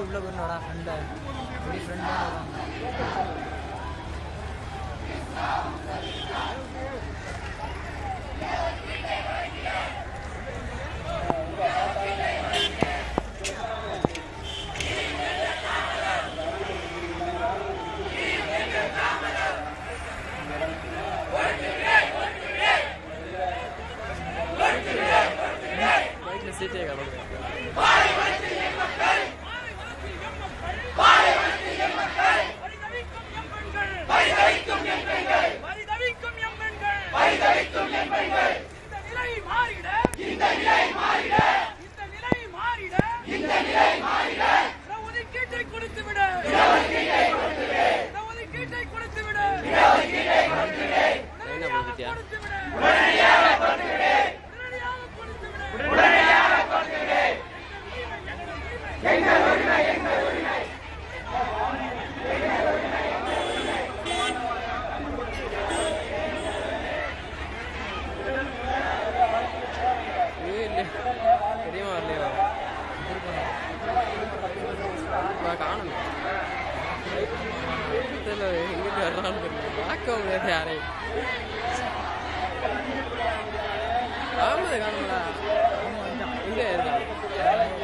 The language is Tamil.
உள்ள போயிடா ஃப்ரெண்டை அப்படி ஃப்ரெண்டாக பைக்கில் சீட்டே கிடக்கு தெரியுமா இல்லையா காணும் தெரியல எங்கிட்ட வர்றான்னு தெரியல பார்க்க முடியாது யாரையும் ஆமாம் காணுங்களா எங்கே இருக்கா